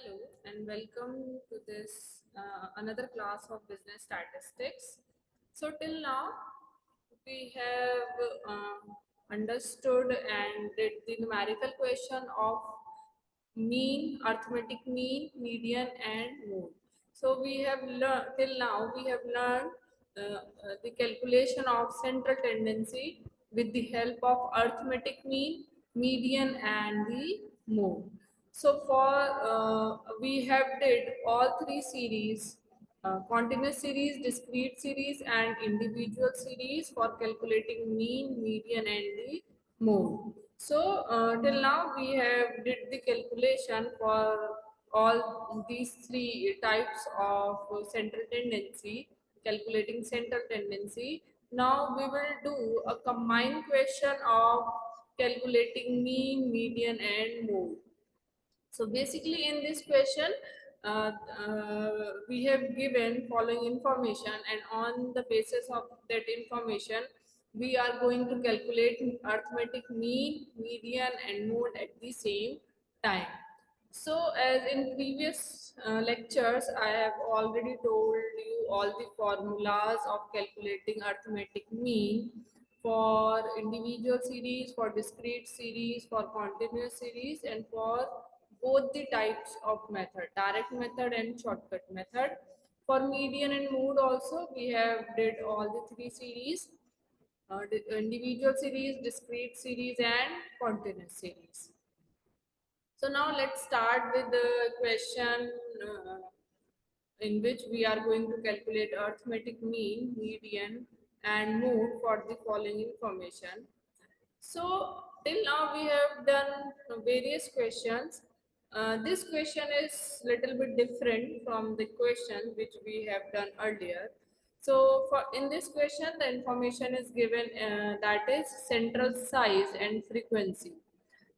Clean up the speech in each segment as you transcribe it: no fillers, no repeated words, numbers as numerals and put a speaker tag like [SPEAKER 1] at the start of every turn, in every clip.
[SPEAKER 1] Hello and welcome to this another class of business statistics. So till now we have understood and did the numerical question of mean, arithmetic mean, median and mode. So we have learned till now we have learned the calculation of central tendency with the help of arithmetic mean, median and the mode. So for we have did all three series, continuous series, discrete series and individual series for calculating mean, median and the mode. So till now we have did the calculation for all these three types of central tendency, calculating central tendency. Now we will do a combined question of calculating mean, median and mode. So basically in this question, we have given following information, and on the basis of that information, we are going to calculate arithmetic mean, median and mode at the same time. So as in previous lectures, I have already told you all the formulas of calculating arithmetic mean for individual series, for discrete series, for continuous series, and for both the types of method, direct method and shortcut method. For median and mode also, we have did all the three series, individual series, discrete series, and continuous series. So now let's start with the question in which we are going to calculate arithmetic mean, median, and mode for the following information. So till now we have done various questions. This question is little bit different from the question which we have done earlier. So for in this question the information is given that is central size and frequency.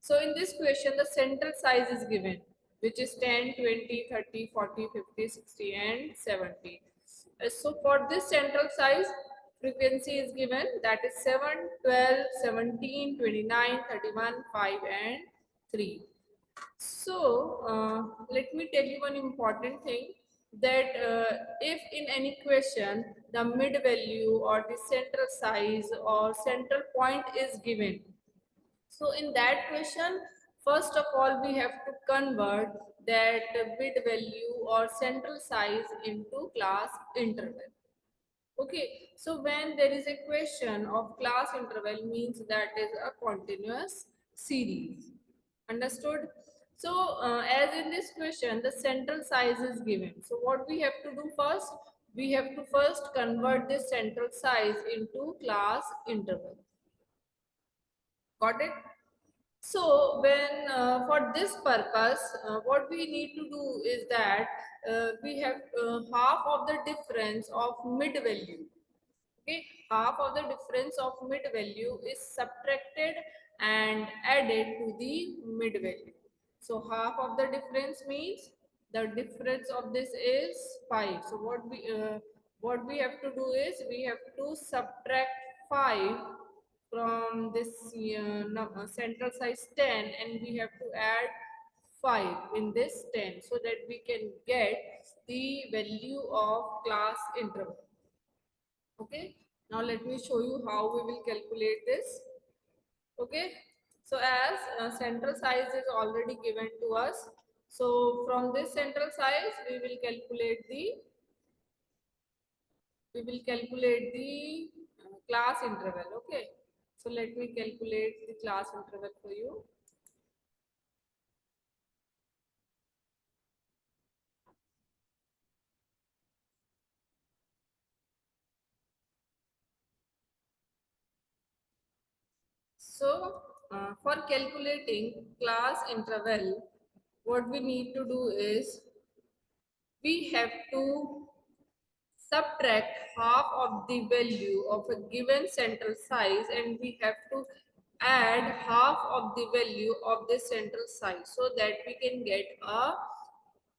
[SPEAKER 1] So in this question the central size is given, which is 10, 20, 30, 40, 50, 60 and 70. So for this central size, frequency is given, that is 7, 12, 17, 29, 31, 5 and 3. So let me tell you one important thing, that if in any question the mid value or the central size or central point is given, so in that question, first of all, we have to convert that bit value or central size into class interval. Okay, so when there is a question of class interval, means that is a continuous series. Understood? So as in this question, the central size is given. So what we have to do first? We have to first convert this central size into class interval. Got it? So when for this purpose, what we need to do is that we have half of the difference of mid value. Okay, half of the difference of mid value is subtracted and added to the mid value. So half of the difference means the difference of this is 5. So what we have to do is we have to subtract 5 from this central size 10, and we have to add 5 in this 10, so that we can get the value of class interval. Okay, now let me show you how we will calculate this. Okay, so as central size is already given to us, so from this central size we will calculate the class interval. Okay, so let me calculate the class interval for you. So for calculating class interval, what we need to do is we have to subtract half of the value of a given central size, and we have to add half of the value of this central size, so that we can get a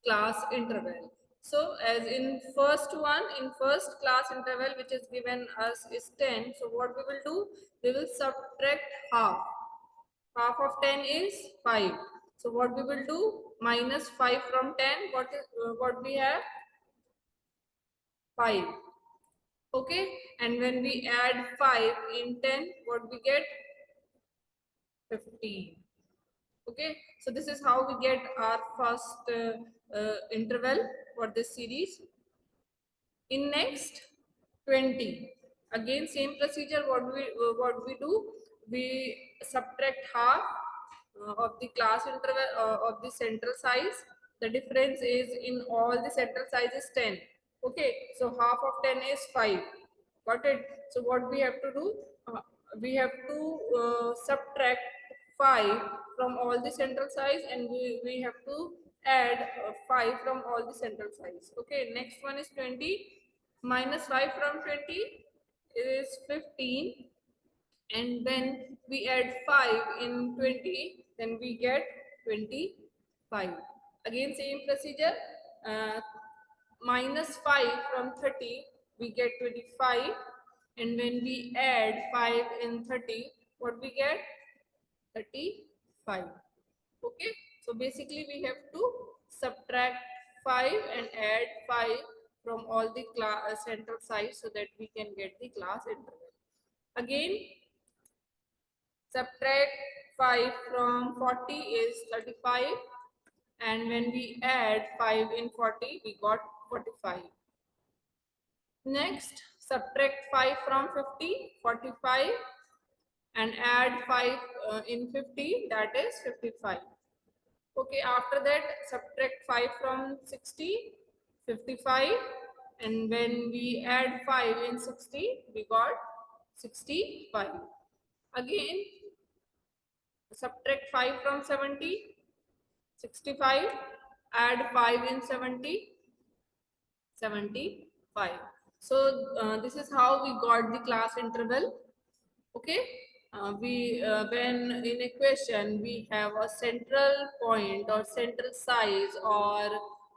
[SPEAKER 1] class interval. So as in first class interval which is given us is 10. So what we will do, we will subtract half. Half of 10 is 5. So what we will do, minus 5 from 10, what we have, 5. Okay, and when we add 5 in 10, what we get, 15. Okay, so this is how we get our first interval for this series. In next 20, again same procedure. What we do, we subtract half of the class interval of the central size. The difference is in all the central size is 10. Okay, so half of 10 is 5. Got it? So what we have to do, we have to subtract 5 from all the central size, and we have to add 5 from all the central size. Okay, next one is 20. Minus 5 from 20 is 15, and when we add 5 in 20, then we get 25. Again same procedure, uh, minus 5 from 30, we get 25, and when we add 5 in 30, what we get, 35. Okay, so basically we have to subtract 5 and add 5 from all the central size so that we can get the class interval. Again, subtract 5 from 40 is 35, and when we add 5 in 40, we got 45. Next, subtract 5 from 50, 45, and add 5 in 50, that is 55. Okay, after that, subtract 5 from 60, 55, and when we add 5 in 60, we got 65. Again, subtract 5 from 70, 65, add 5 in 70, 75. So this is how we got the class interval. Okay, when in a question we have a central point or central size or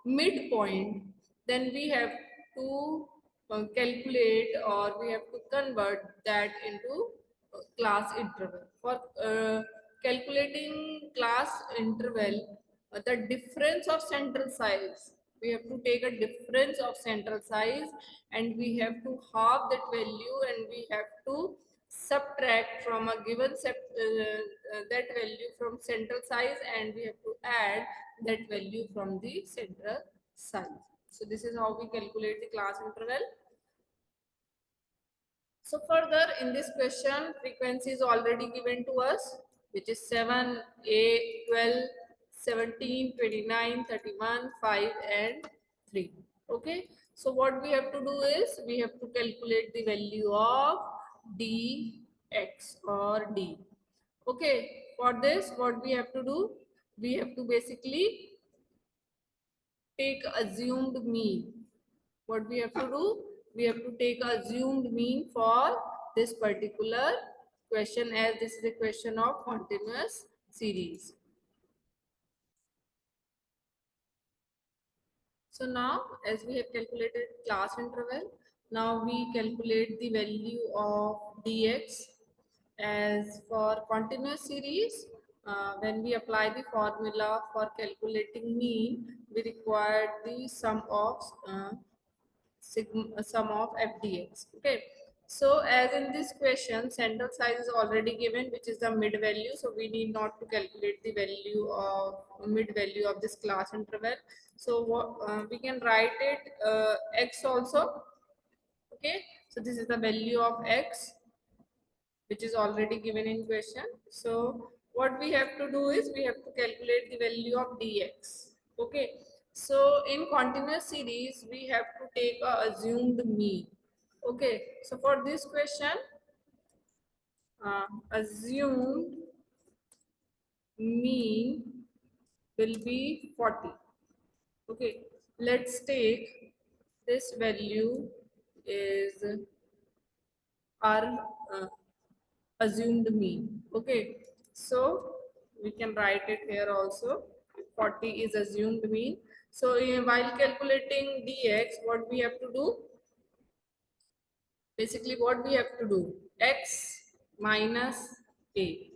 [SPEAKER 1] midpoint, then we have to calculate, or we have to convert that into class interval. For calculating class interval, the difference of central size, we have to take a difference of central size, and we have to halve that value, and we have to subtract from a given that value from central size, and we have to add that value from the central size. So this is how we calculate the class interval. So further in this question, frequency is already given to us, which is 7, 8, 12, 17, 29, 31, 5 and 3. Okay. So what we have to do is we have to calculate the value of dx or d. Okay. For this, what we have to do, we have to basically take assumed mean. What we have to do, we have to take assumed mean for this particular question, as this is a question of continuous series. So now, as we have calculated class interval, now we calculate the value of dx. As for continuous series, when we apply the formula for calculating mean, we require the sum of sum of fdx. Okay, so as in this question, central size is already given, which is the mid value, so we need not to calculate the value of mid value of this class interval. So we can write it x also. Okay, so this is the value of x, which is already given in question. So what we have to do is we have to calculate the value of dx. Okay, so in continuous series we have to take a assumed mean. Okay, so for this question, assumed mean will be 40. Okay, let's take this value is our assumed mean. Okay, so we can write it here also. 40 is assumed mean. So while calculating dx, what we have to do, basically what we have to do, x minus a.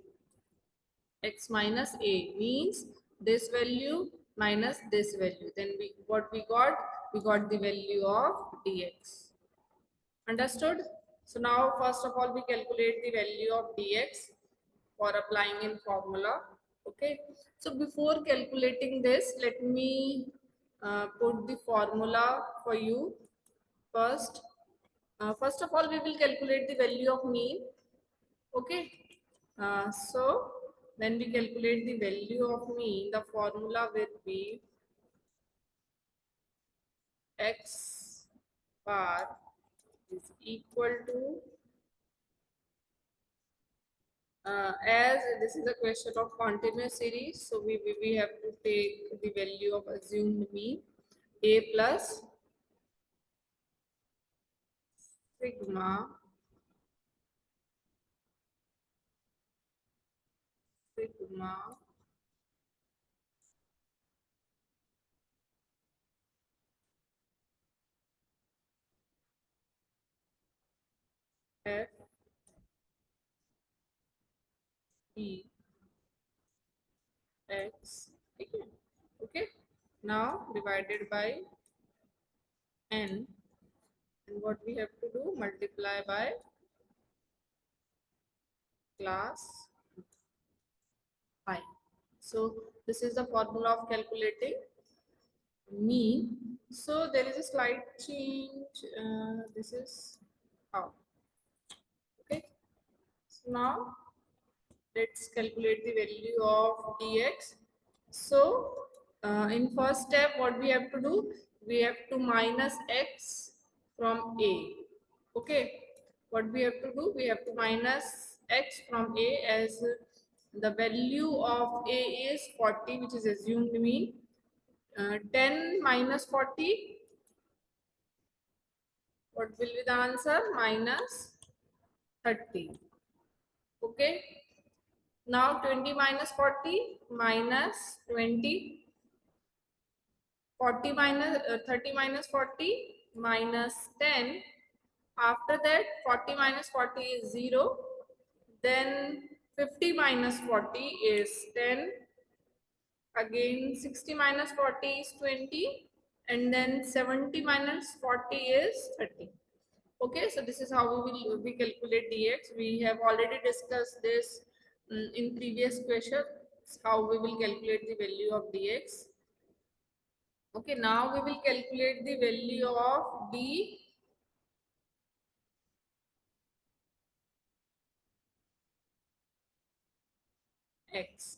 [SPEAKER 1] X minus a means this value minus this value. Then what we got? We got the value of dx. Understood? So now first of all we calculate the value of dx for applying in formula. Okay. So before calculating this, let me put the formula for you first. First of all, we will calculate the value of mean. Okay. So when we calculate the value of mean, the formula will be x bar is equal to, as this is a question of continuous series, so we have to take the value of assumed mean, a plus sigma sigma f e x again. Okay, now divided by n, and what we have to do, multiply by class I. So this is the formula of calculating mean. So there is a slight change. This is how. Okay. So now let's calculate the value of dx. So in first step, what we have to do? We have to minus x from a. Okay. What we have to do? We have to minus x from a, as the value of a is 40, which is assumed mean. 10 minus 40, what will be the answer? Minus 30. Okay. Now 20 minus 40, minus 20. 40 minus 30 minus 40, minus 10. After that, 40 minus 40 is 0. Then 50 minus 40 is 10. Again 60 minus 40 is 20. And then 70 minus 40 is 30. Okay, so this is how we calculate dx. We have already discussed this in previous questions, how we will calculate the value of dx. Okay, now we will calculate the value of dx.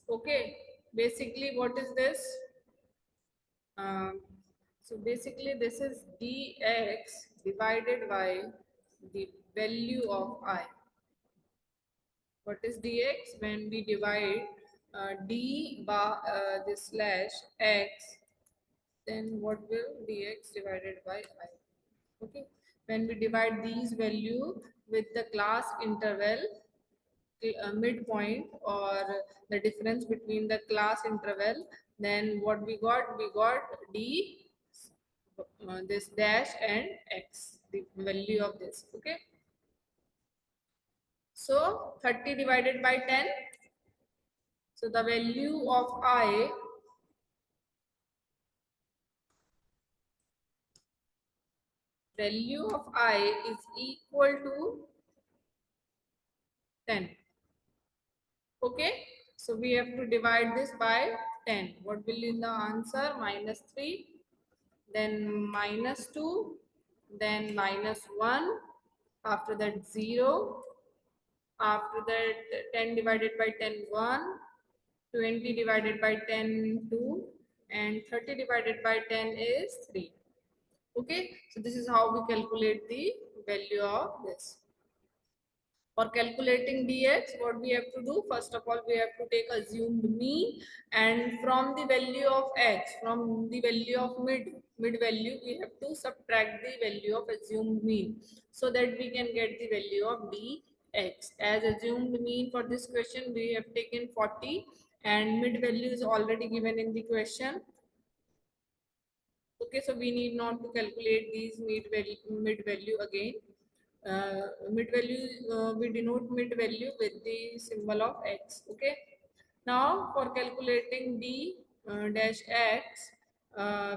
[SPEAKER 1] Okay, basically what is this? Um, so basically this is dx divided by the value of I. What is dx? When we divide d bar this slash x, then what will dx divided by I? Okay, when we divide these value with the class interval, midpoint, or the difference between the class interval, then what we got? We got d this dash and x, the value of this. Okay, so 30 divided by 10, so the value of I is equal to 10. Okay, so we have to divide this by 10. What will be the answer? Minus 3, then minus 2, then minus 1, after that 0, after that 10 divided by 10, 1, 20 divided by 10, 2, and 30 divided by 10 is 3. Okay, so this is how we calculate the value of this. For calculating dx, what we have to do? First of all, we have to take assumed mean, and from the value of x, from the value of mid value, we have to subtract the value of assumed mean, so that we can get the value of dx. As assumed mean for this question, we have taken 40, and mid value is already given in the question. Okay, so we need not to calculate these mid value again. Mid value, we denote mid value with the symbol of x. Okay, now for calculating d dash x,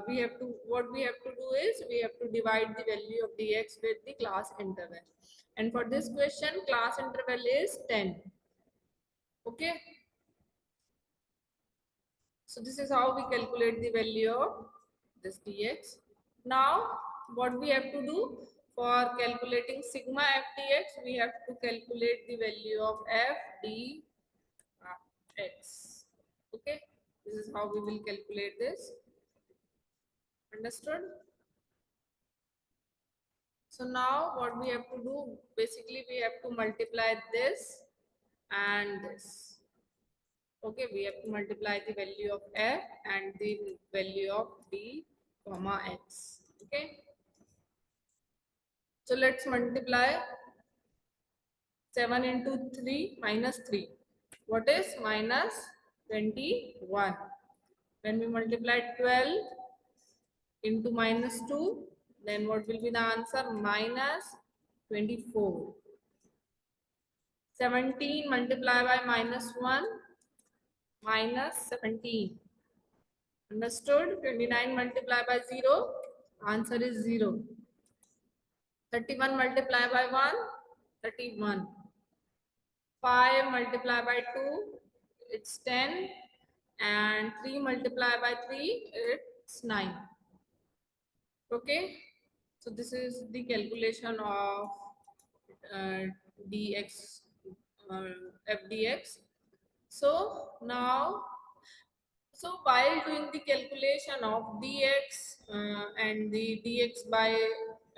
[SPEAKER 1] we have to, what we have to do is we have to divide the value of dx with the class interval, and for this question class interval is 10. Okay, so this is how we calculate the value of this dx. Now what we have to do for calculating sigma f dx, we have to calculate the value of f d x. Okay, this is how we will calculate this. Understood? So now what we have to do, basically we have to multiply this and this. Okay, we have to multiply the value of f and the value of d comma x. Okay, so let's multiply 7 into 3 minus 3. What is minus 21? When we multiply 12 into minus 2, then what will be the answer? Minus 24. 17 multiplied by minus 1, minus 17. Understood? 29 multiplied by 0, answer is 0. 31 multiplied by 1, 31. 5 multiplied by 2, it's 10. And 3 multiplied by 3, it's 9. Okay, so this is the calculation of uh, dx, fdx. So now, so while doing the calculation of dx and the dx by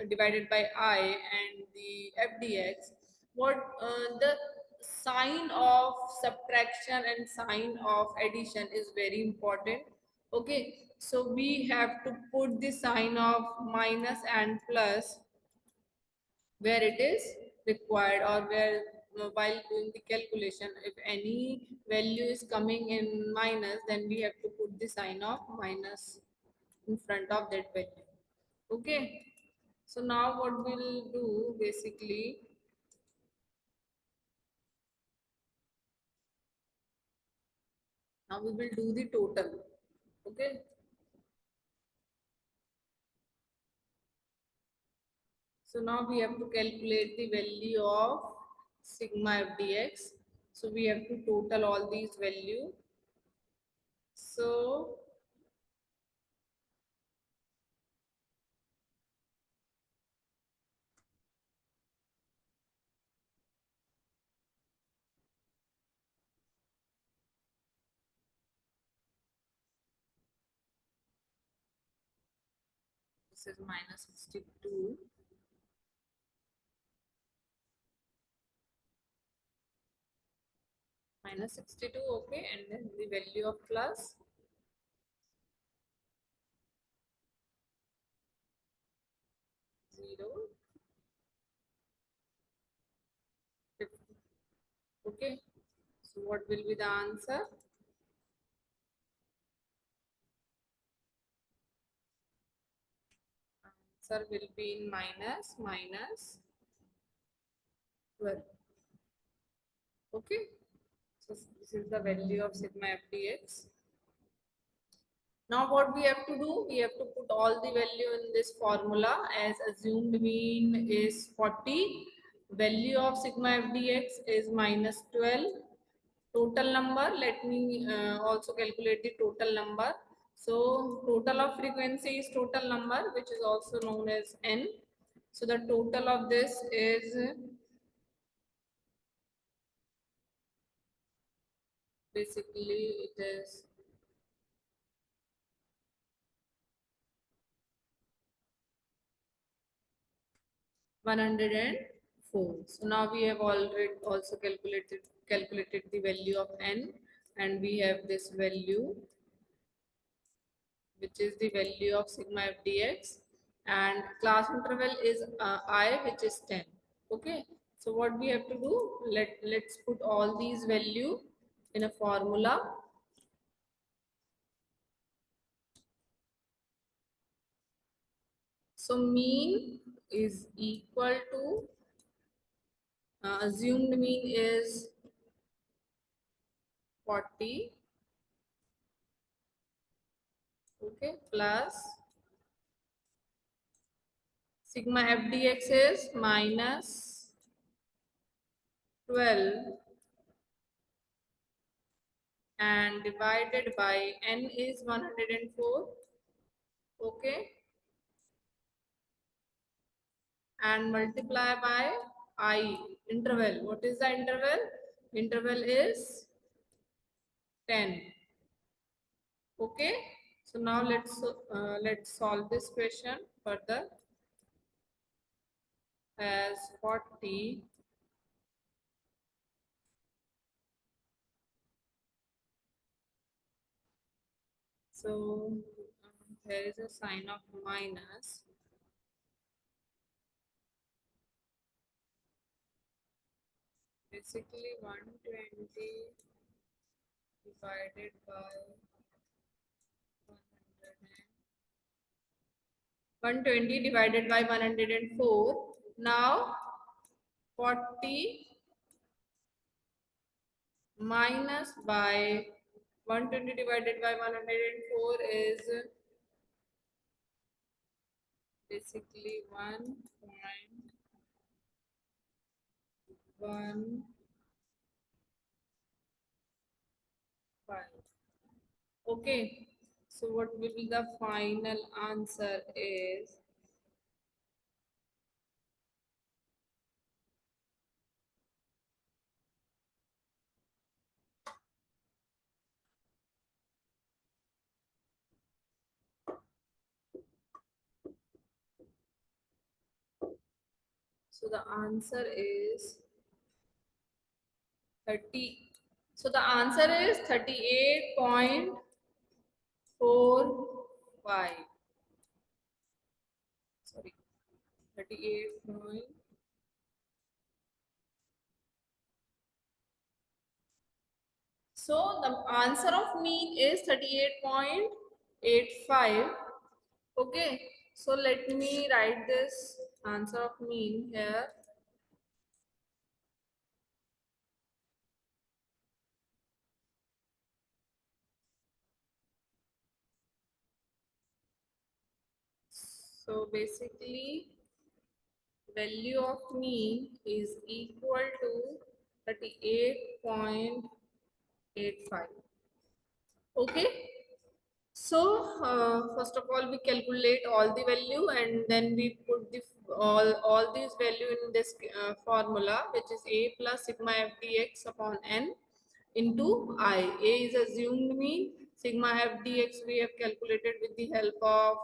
[SPEAKER 1] divided by I and the fdx, what the sign of subtraction and sign of addition is very important. Okay, so we have to put the sign of minus and plus where it is required, or where while doing the calculation, if any value is coming in minus, then we have to put the sign of minus in front of that value. Okay, so now what we'll do, basically now we will do the total. Okay, so now we have to calculate the value of sigma f dx. So we have to total all these value. So this is minus 62. Minus 62, okay, and then the value of plus 0, 50. Okay, so what will be the answer? Answer will be in minus 12. Okay, so this is the value of sigma f dx. Now what we have to do, we have to put all the value in this formula. As assumed mean is 40, value of sigma f dx is minus 12. Total number, let me also calculate the total number. So total of frequency is total number, which is also known as n. So the total of this is basically it is 104. So now we have already also calculated the value of n, and we have this value, which is the value of sigma f dx, and class interval is I, which is 10. Okay, so what we have to do, let's put all these value in a formula. So mean is equal to assumed mean is 40, Okay, plus sigma f dx is minus 12 and divided by n is 104. Okay, and multiply by I interval. What is the interval? Interval is 10. Okay, so now let's solve this question further. As 40 so there is a sign of minus. Basically 120 divided by 120 divided by 104. Now 40 minus by 120 divided by 104 is basically 1.15. Okay, so what will be the final answer is so the answer is 30. So the answer is 38.45. Sorry, 38 point. So the answer of mean is 38.85. Okay, so let me write this answer of mean here. So basically value of mean is equal to 38.85. Okay, so first of all we calculate all the value and then we put the all these value in this formula, which is a plus sigma f dx upon n into I. A is assumed mean, sigma f dx we have calculated with the help of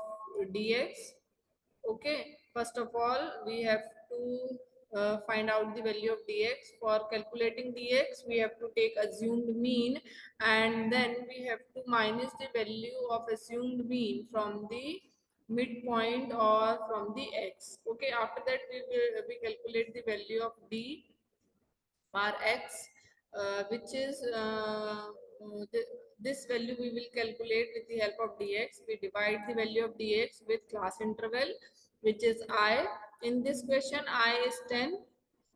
[SPEAKER 1] dx. Okay, first of all, we have to find out the value of dx. For calculating dx, we have to take assumed mean and then we have to minus the value of assumed mean from the midpoint or from the x. Okay, after that we calculate the value of d bar x, which is this value we will calculate with the help of dx. We divide the value of dx with class interval, which is I. In this question, I is 10.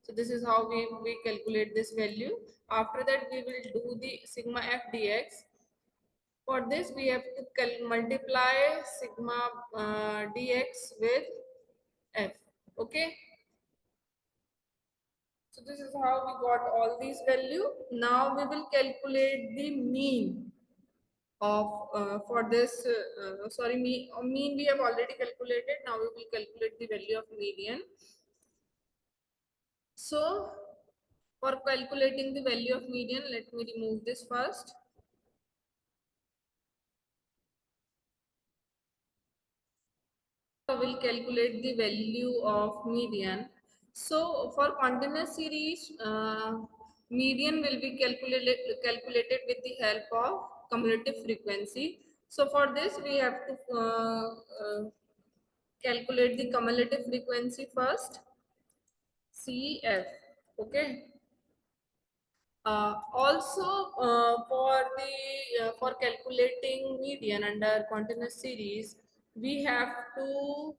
[SPEAKER 1] So this is how we calculate this value. After that, we will do the sigma f dx. For this, we have to multiply sigma dx with f. Okay. So this is how we got all these value. Now we will calculate the mean of for this. Sorry, mean we have already calculated. Now we will calculate the value of median. So for calculating the value of median, let me remove this first. Will calculate the value of median. So for continuous series, median will be calculated with the help of cumulative frequency. So for this, we have to calculate the cumulative frequency first, CF. Okay. Also, for calculating median under continuous series, we have to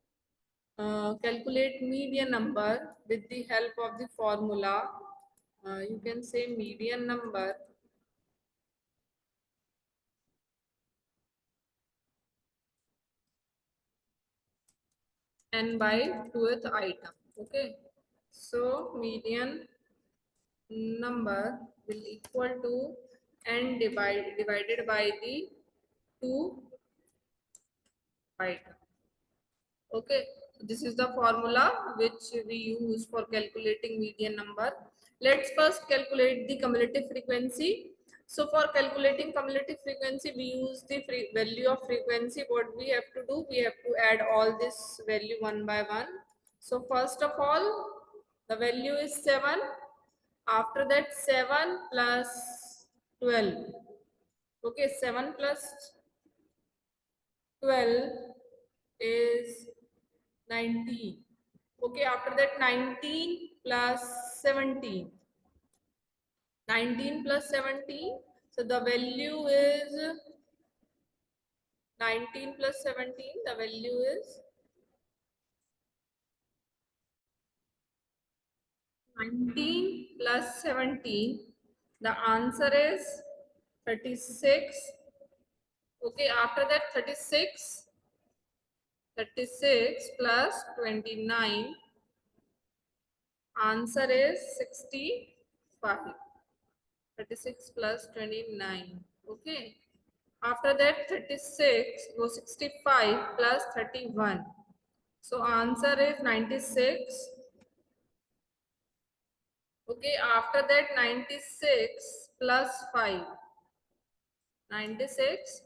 [SPEAKER 1] calculate median number with the help of the formula. You can say median number n by 2th item. Okay, so median number will equal to n divided by the 2 item. Okay, this is the formula which we use for calculating median number. Let's first calculate the cumulative frequency. So for calculating cumulative frequency, we use the value of frequency. What we have to do, we have to add all this value one by one. So first of all, the value is 7. After that, 7 plus 12. Okay, 7 plus 12 is 19. Okay, after that, 19 plus 17. 19 plus 17. So the value is 19 plus 17. The value is 19 plus 17. The answer is 36. Okay, after that, 36 plus 29. Answer is 65. 36 plus 29. Okay. After that, 36 go 65 plus 31. So answer is 96. Okay. After that, 96 plus 5. 96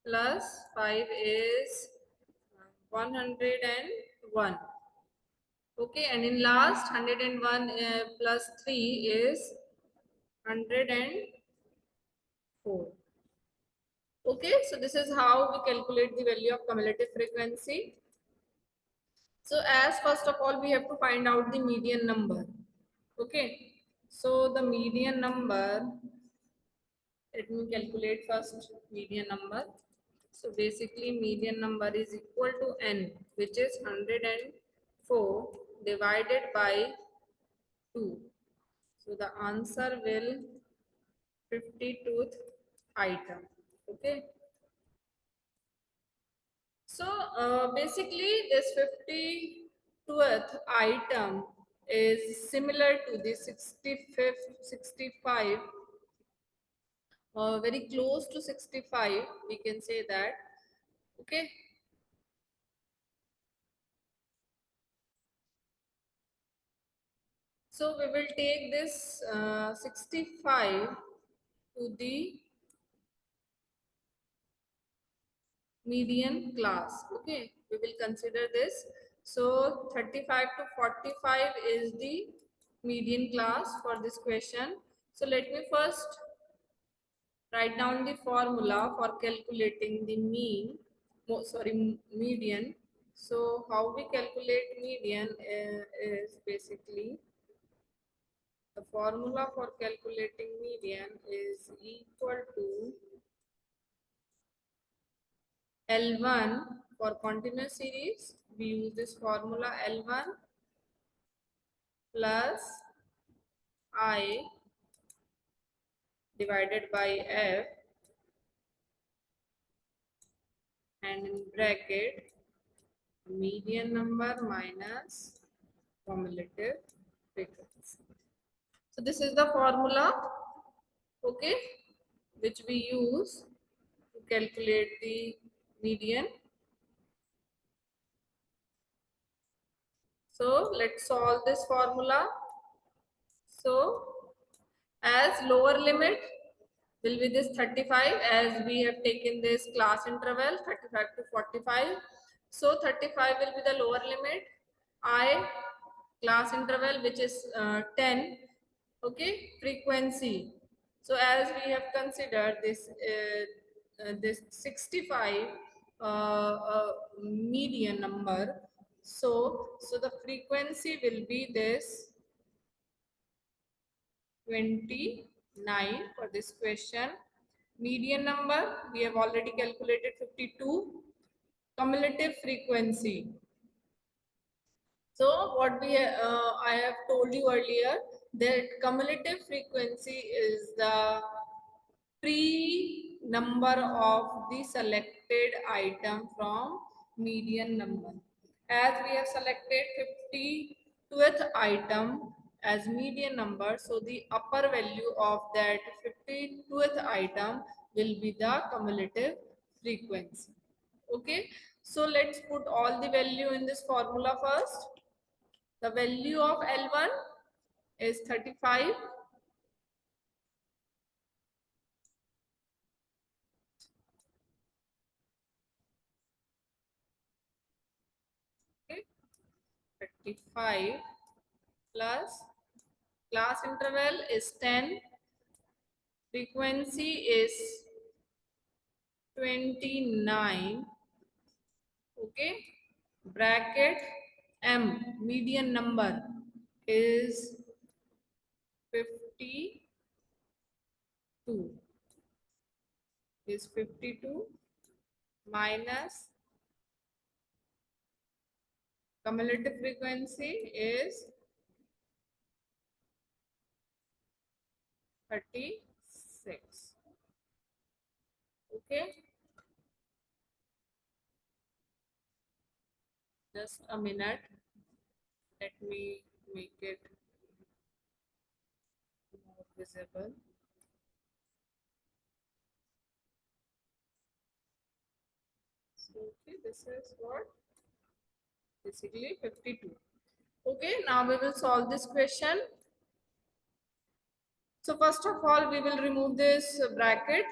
[SPEAKER 1] plus 5 is 101. Okay. And in last, 101 plus 3 is 104. Okay, so this is how we calculate the value of cumulative frequency. So as first of all, we have to find out the median number. Okay, so the median number, let me calculate first median number. So basically median number is equal to n, which is 104 divided by 2. So the answer will 52th item. Okay. So basically this 52th item is similar to the 65th, 65, very close to 65, we can say that. Okay. So we will take this 65 to the median class. Okay, we will consider this. So 35 to 45 is the median class for this question. So let me first write down the formula for calculating the median. So how we calculate median is basically the formula for calculating median is equal to L1 for continuous series. We use this formula L1 plus I divided by F, and in bracket median number minus cumulative frequency. So this is the formula, okay, which we use to calculate the median. So let's solve this formula. So as lower limit will be this 35, as we have taken this class interval 35 to 45. So 35 will be the lower limit. I class interval which is 10. Okay, frequency. So as we have considered this 65 median number, so the frequency will be this 29 for this question. Median number we have already calculated 52. Cumulative frequency. So what I have told you earlier, that cumulative frequency is the pre number of the selected item from median number. As we have selected 52th item as median number, so the upper value of that 52th item will be the cumulative frequency. Okay, so let's put all the value in this formula first. The value of L1 is 35. Okay, 35 plus class interval is 10, frequency is 29. Okay, bracket M, median number is 52, is 52 minus cumulative frequency is 36. Okay, just a minute, let me make it more visible. So okay, this is what basically 52. Okay, now we will solve this question. So first of all, we will remove this bracket.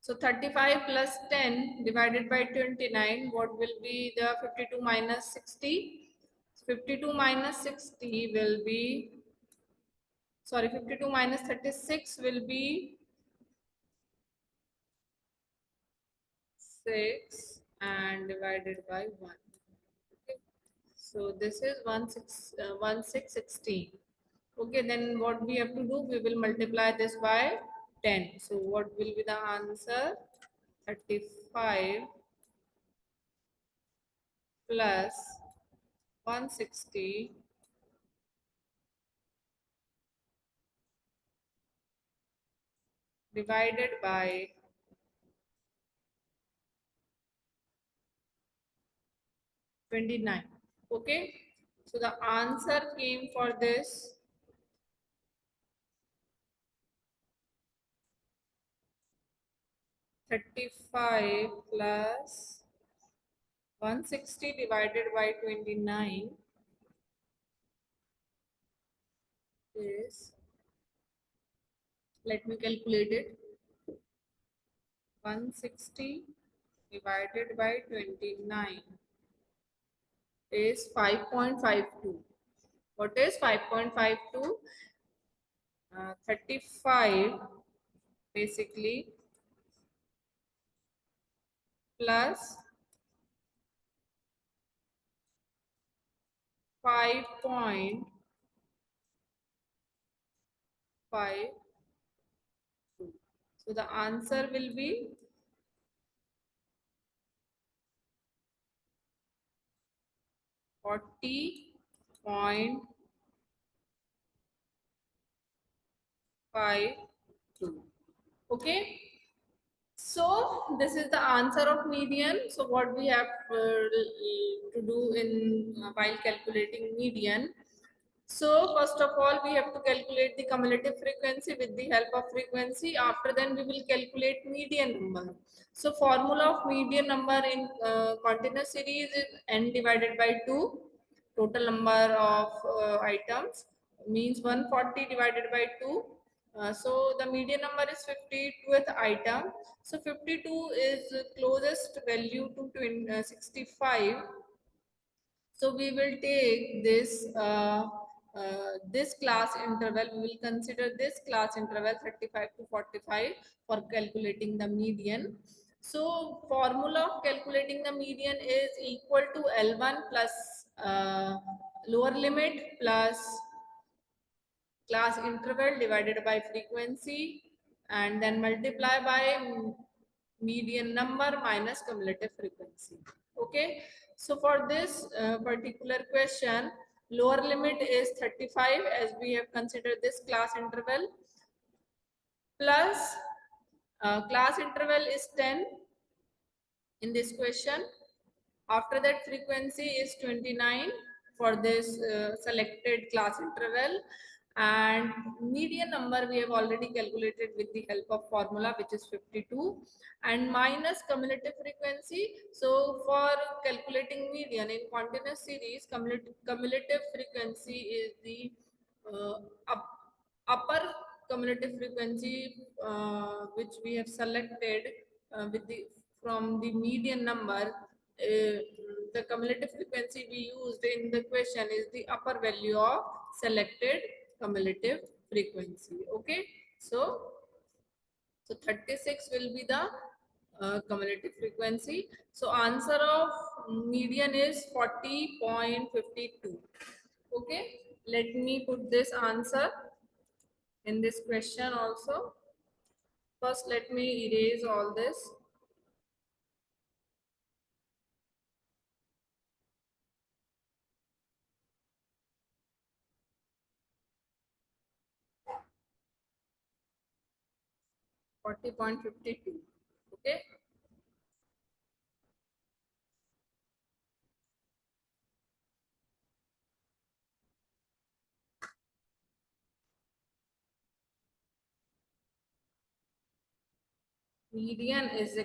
[SPEAKER 1] So 35 plus 10 divided by 29, what will be the 52 minus 60? 52 minus 60 will be, sorry, 52 minus 36 will be 6 and divided by 1. Okay. So this is 16. Okay, then what we have to do, we will multiply this by 10. So what will be the answer? 35 plus 160 divided by 29. Okay, so the answer came for this 35 plus 160 divided by 29 is, let me calculate it, 160 divided by 29 is 5.52. What is 5.52? 35 basically plus 5.52. So the answer will be 40.52. Okay, so this is the answer of median. So what we have to do in while calculating median. So first of all, we have to calculate the cumulative frequency with the help of frequency. After then, we will calculate median number. So formula of median number in continuous series is n divided by 2. Total number of items means 140 divided by 2. So the median number is 52th item. So 52 is closest value to 65. So we will take this class interval. We will consider this class interval 35 to 45 for calculating the median. So formula of calculating the median is equal to L1 plus lower limit plus class interval divided by frequency and then multiply by median number minus cumulative frequency. Okay, so for this particular question, lower limit is 35 as we have considered this class interval plus class interval is 10 in this question After that, frequency is 29 for this selected class interval, and median number we have already calculated with the help of formula, which is 52, and minus cumulative frequency. So for calculating median in continuous series, cumulative frequency is the uh, up, upper cumulative frequency which we have selected with the from the median number. The cumulative frequency we used in the question is the upper value of selected cumulative frequency. Okay, so 36 will be the cumulative frequency. So answer of median is 40.52. Okay, let me put this answer in this question also. First, let me erase all this. 40.52. Okay. Median is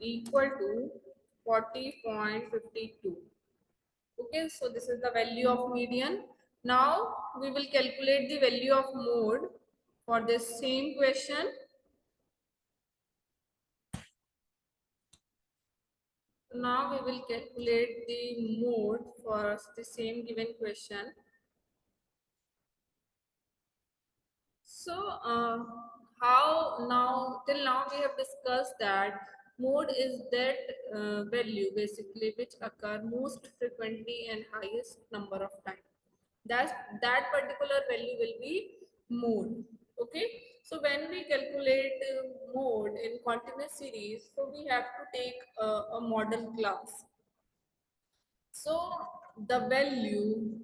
[SPEAKER 1] equal to 40.52. Okay, so this is the value of median. Now we will calculate the value of mode for this same question. Now we will calculate the mode for the same given question. So, how now, till now we have discussed that mode is that value basically which occur most frequently and highest number of times. That particular value will be mode. Okay. So when we calculate mode in continuous series, so we have to take a model class. So the value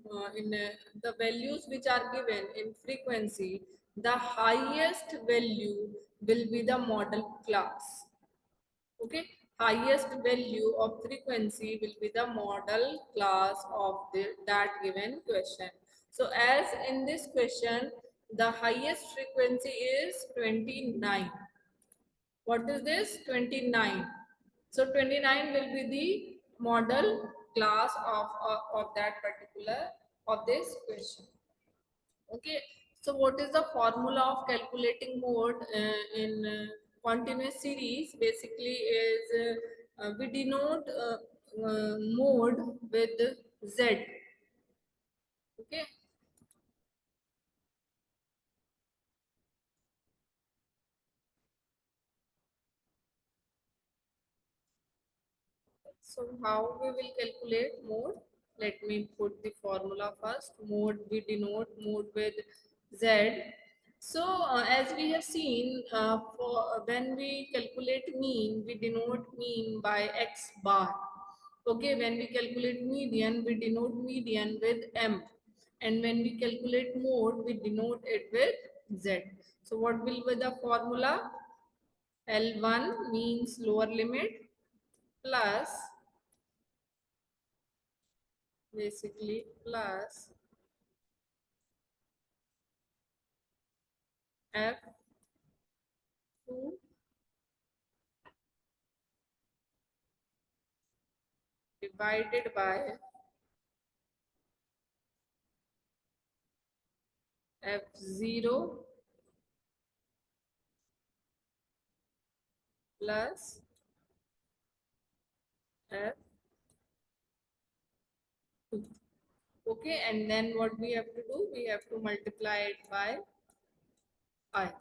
[SPEAKER 1] the values which are given in frequency, the highest value will be the model class. Okay, highest value of frequency will be the model class of that given question. So as in this question, the highest frequency is 29. What is this? 29. So 29 will be the model class of that particular of this question. Okay. So what is the formula of calculating mode in continuous series? Basically is we denote mode with Z. Okay. So how we will calculate mode? Let me put the formula first. Mode, we denote mode with Z. So as we have seen, for when we calculate mean, we denote mean by X bar. Okay, when we calculate median, we denote median with M. And when we calculate mode, we denote it with Z. So what will be the formula? L1 means lower limit plus basically plus f2 divided by f0 plus f2. Okay, and then what we have to do, we have to multiply it by I.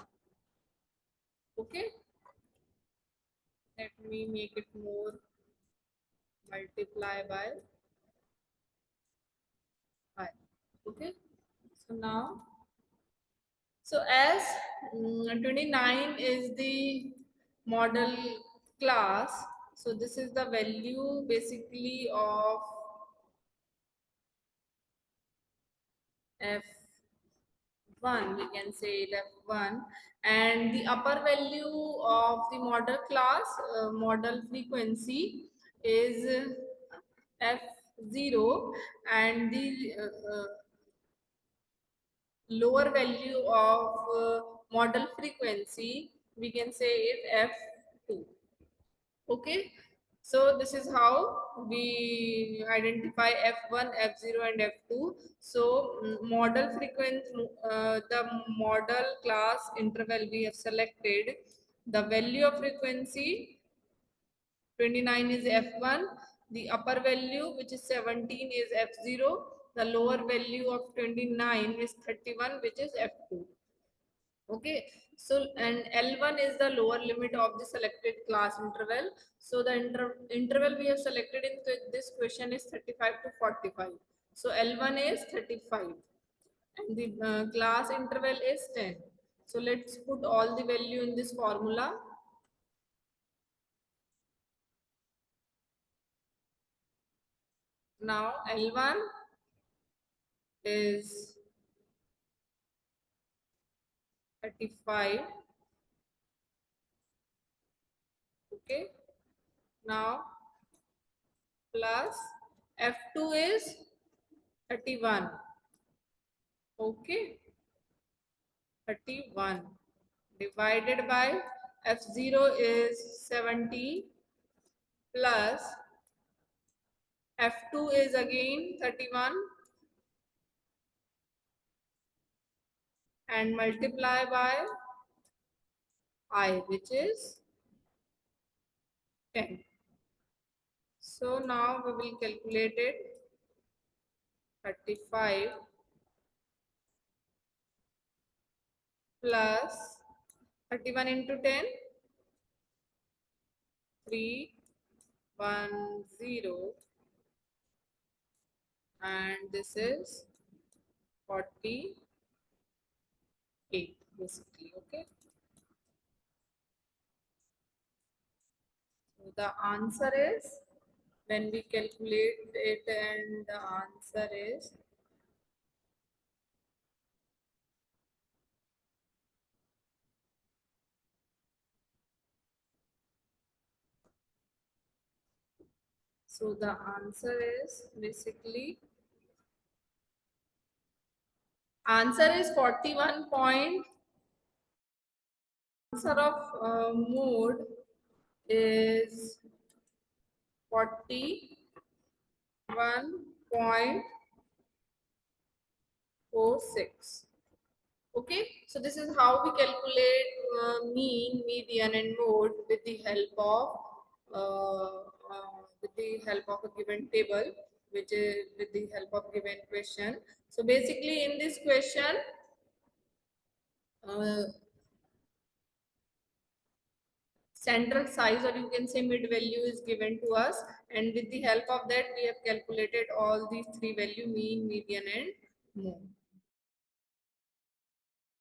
[SPEAKER 1] Okay, let me make it more. Multiply by I. Okay, so now, so as 29 is the model class, so this is the value basically of f1, we can say it f1, and the upper value of the model class model frequency is f0, and the lower value of model frequency we can say is f2. Okay, so this is how we identify f1, f0 and f2. So model frequency, the model class interval we have selected, the value of frequency 29 is f1, the upper value which is 17 is f0, the lower value of 29 is 31 which is f2. Okay, so and L1 is the lower limit of the selected class interval. So the interval we have selected in this question is 35 to 45. So L1 is 35 and the class interval is 10. So let's put all the value in this formula. Now L1 is 35. Okay, now plus F2 is 31. Okay, 31 divided by f0 is 70 plus f2 is again 31 and multiply by I which is 10. So now we will calculate it. 35 plus 31 into 10, 310, and this is 48 basically. Okay, so the answer is, when we calculate it, and the answer is so the answer is basically, answer is 41 point. Answer of mode is 41.46. Okay, so this is how we calculate mean, median and mode with the help of a given table, which is with the help of given question. So basically in this question, uh, central size, or you can say mid value, is given to us, and with the help of that we have calculated all these three value, mean, median and mode.